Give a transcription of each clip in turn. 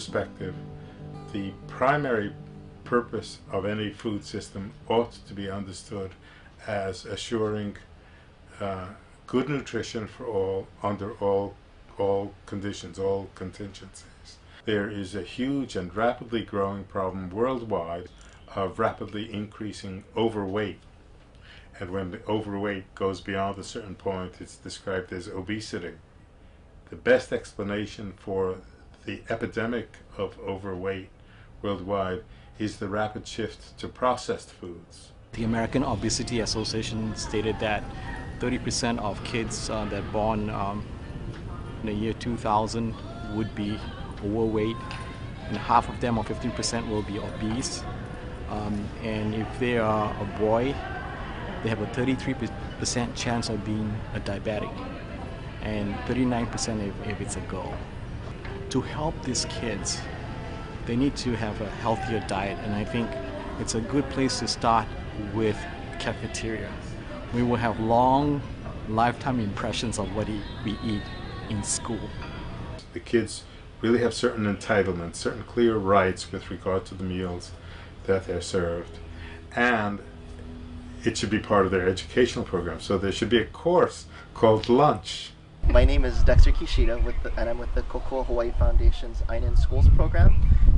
perspective, the primary purpose of any food system ought to be understood as assuring good nutrition for all under all conditions, all contingencies. There is a huge and rapidly growing problem worldwide of rapidly increasing overweight. And when the overweight goes beyond a certain point, it's described as obesity. The best explanation for the epidemic of overweight worldwide is the rapid shift to processed foods. The American Obesity Association stated that 30% of kids that are born in the year 2000 would be overweight, and half of them, or 15%, will be obese. And if they are a boy, they have a 33% chance of being a diabetic, and 39% if it's a girl. To help these kids, they need to have a healthier diet, and I think it's a good place to start with cafeteria. We will have long lifetime impressions of what we eat in school. The kids really have certain entitlements, certain clear rights with regard to the meals that they're served, and it should be part of their educational program. So there should be a course called lunch. My name is Dexter Kishida, and I'm with the Kokua Hawaii Foundation's Aina in Schools program.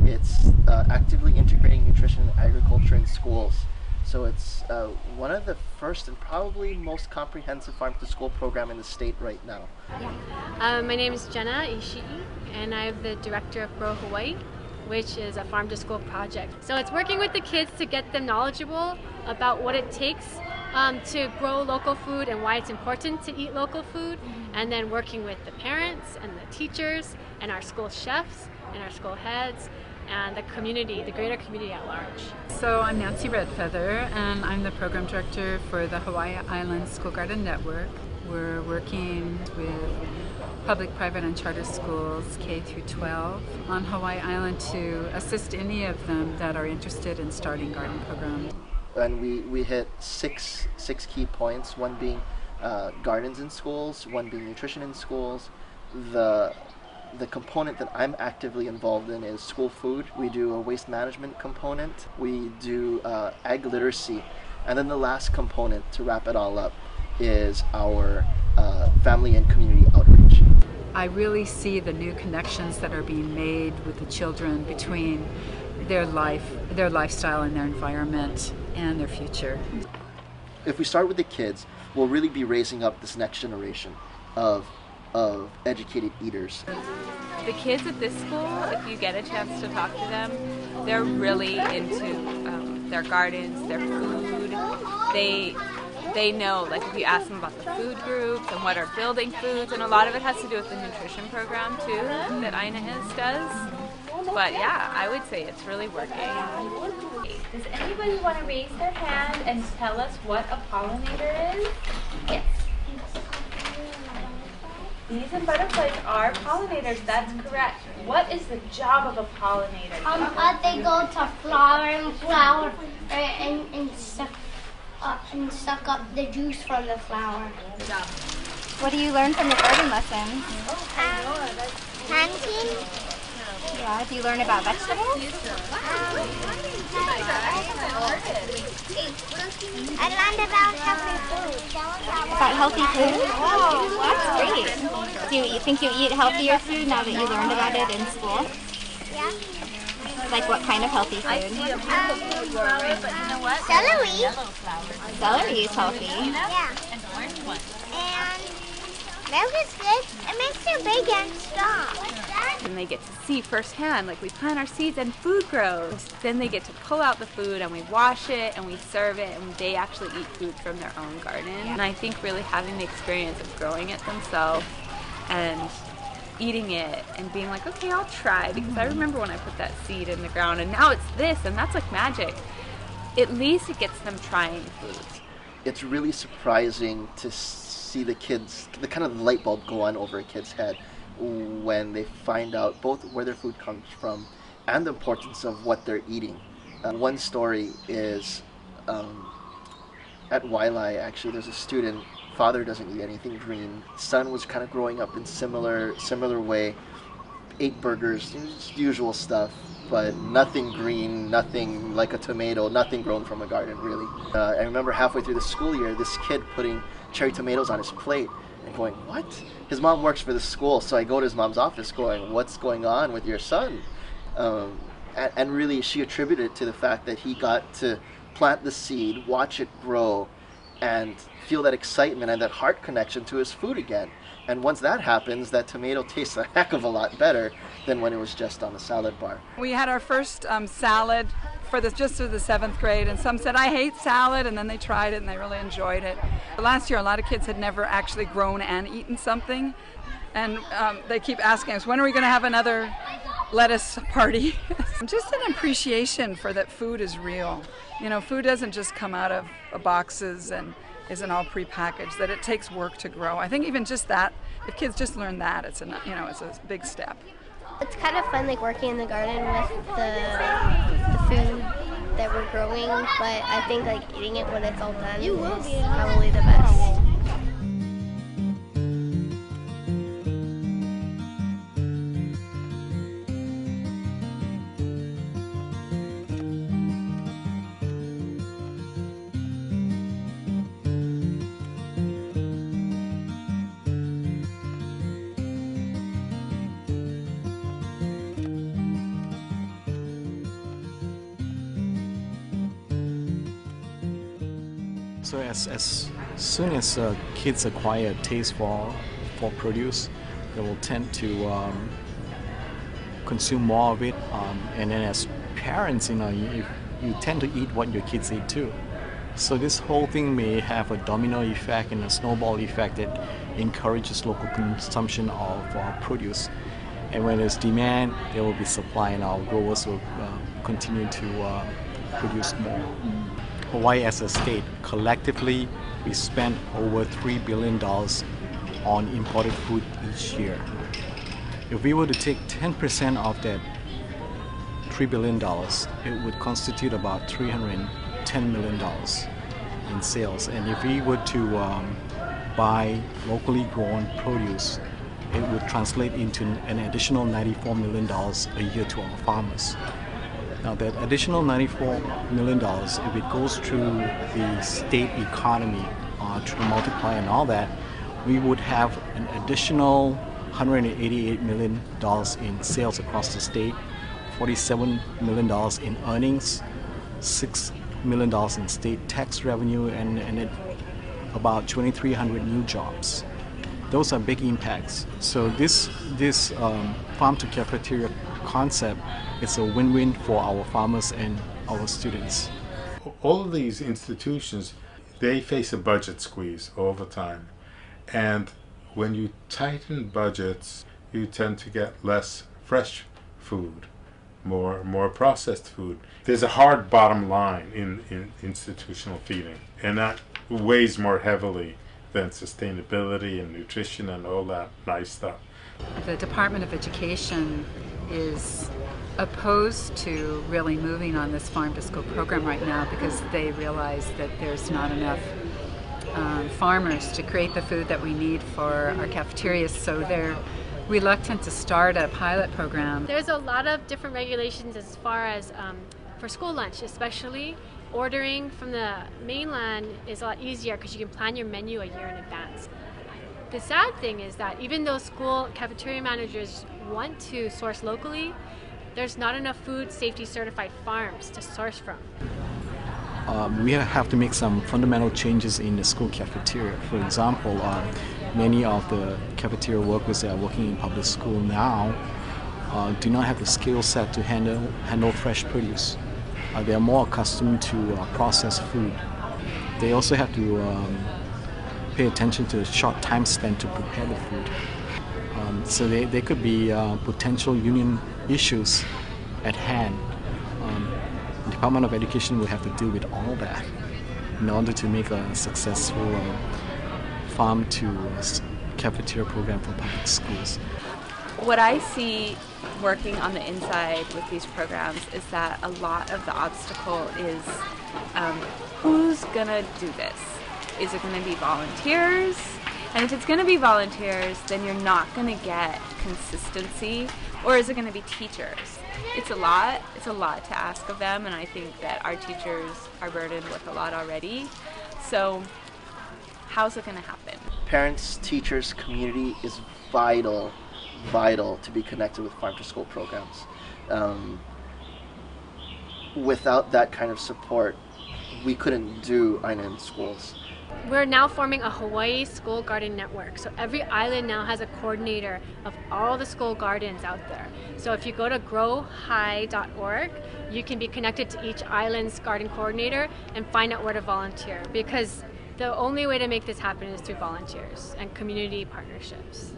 It's actively integrating nutrition and agriculture in schools. So it's one of the first and probably most comprehensive farm-to-school program in the state right now. My name is Jenna Ishii, and I'm the director of Grow Hawaii, which is a farm-to-school project. So it's working with the kids to get them knowledgeable about what it takes to grow local food and why it's important to eat local food, and then working with the parents and the teachers and our school chefs and our school heads and the community, the greater community at large. So I'm Nancy Redfeather, and I'm the program director for the Hawaii Island School Garden Network. We're working with public, private, and charter schools K through 12 on Hawaii Island to assist any of them that are interested in starting garden programs. And we hit six key points, one being gardens in schools, one being nutrition in schools. The component that I'm actively involved in is school food. We do a waste management component. We do ag literacy. And then the last component, to wrap it all up, is our family and community outreach. I really see the new connections that are being made with the children between their lifestyle and their environment and their future. If we start with the kids, we'll really be raising up this next generation of educated eaters. The kids at this school, if you get a chance to talk to them, they're really into their gardens, their food. They know, like if you ask them about the food groups and what are building foods, and a lot of it has to do with the nutrition program too that Aina does. But yeah, I would say it's really working. Does anybody want to raise their hand and tell us what a pollinator is? Yes. Bees and butterflies are pollinators, that's correct. What is the job of a pollinator? They go to flower and suck up the juice from the flower. What do you learn from your garden lessons? Planting. Yeah, do you learn about vegetables? I learned about healthy food. About healthy food? Oh, that's great. Do you think you eat healthier food now that you learned about it in school? Yeah. Like what kind of healthy food? Celery. Celery is healthy. Yeah. And milk is good. It makes you big and strong. And they get to see firsthand, like we plant our seeds and food grows. Then they get to pull out the food and we wash it and we serve it, and they actually eat food from their own garden. And I think really having the experience of growing it themselves and eating it and being like, okay, I'll try, because I remember when I put that seed in the ground and now it's this, and that's like magic. At least it gets them trying foods. It's really surprising to see the kids, the kind of light bulb go on over a kid's head when they find out both where their food comes from and the importance of what they're eating. One story is at Waialae, actually, there's a student, father doesn't eat anything green, son was kind of growing up in similar way, ate burgers, just usual stuff, but nothing green, nothing like a tomato, nothing grown from a garden, really. I remember halfway through the school year, this kid putting cherry tomatoes on his plate and going, what? His mom works for the school, so I go to his mom's office going, what's going on with your son? And really, she attributed it to the fact that he got to plant the seed, watch it grow, and feel that excitement and that heart connection to his food again. And once that happens, that tomato tastes a heck of a lot better than when it was just on the salad bar. We had our first salad just for the 7th grade, and some said, I hate salad, and then they tried it and they really enjoyed it. Last year, a lot of kids had never actually grown and eaten something, and they keep asking us, when are we going to have another lettuce party? Just an appreciation for that food is real. You know, food doesn't just come out of boxes and isn't all prepackaged, that it takes work to grow. I think even just that, if kids just learn that, it's a big step. It's kind of fun, like working in the garden with the food that we're growing, but I think like eating it when it's all done is probably the best. So as soon as kids acquire a taste for produce, they will tend to consume more of it, and then as parents, you tend to eat what your kids eat too. So this whole thing may have a domino effect and a snowball effect that encourages local consumption of produce. And when there's demand, there will be supply, and our growers will continue to produce more. Hawaii as a state, collectively, we spend over $3 billion on imported food each year. If we were to take 10% of that $3 billion, it would constitute about $310 million in sales. And if we were to buy locally grown produce, it would translate into an additional $94 million a year to our farmers. Now that additional $94 million, if it goes through the state economy, through the multiplier and all that, we would have an additional $188 million in sales across the state, $47 million in earnings, $6 million in state tax revenue, and about 2,300 new jobs. Those are big impacts. So this farm to cafeteria concept is a win-win for our farmers and our students. All of these institutions, they face a budget squeeze all the time. And when you tighten budgets, you tend to get less fresh food, more processed food. There's a hard bottom line in institutional feeding, and that weighs more heavily than sustainability and nutrition and all that nice stuff. The Department of Education is opposed to really moving on this farm to school program right now because they realize that there's not enough farmers to create the food that we need for our cafeterias, so they're reluctant to start a pilot program. There's a lot of different regulations as far as for school lunch, especially. Ordering from the mainland is a lot easier because you can plan your menu a year in advance. The sad thing is that even though school cafeteria managers want to source locally, there's not enough food safety certified farms to source from. We have to make some fundamental changes in the school cafeteria. For example, many of the cafeteria workers that are working in public school now do not have the skill set to handle fresh produce. They are more accustomed to processed food. They also have to pay attention to the short time spent to prepare the food. So there could be potential union issues at hand. The Department of Education will have to deal with all that in order to make a successful farm to cafeteria program for public schools. What I see working on the inside with these programs is that a lot of the obstacle is who's gonna do this? Is it gonna be volunteers? And if it's gonna be volunteers, then you're not gonna get consistency Or is it going to be teachers? It's a lot to ask of them, and I think that our teachers are burdened with a lot already. So how's it going to happen? Parents, teachers, community is vital to be connected with farm to school programs. Without that kind of support, we couldn't do Aina in schools. We're now forming a Hawaii school garden network. So every island now has a coordinator of all the school gardens out there. So if you go to growhigh.org, you can be connected to each island's garden coordinator and find out where to volunteer, because the only way to make this happen is through volunteers and community partnerships.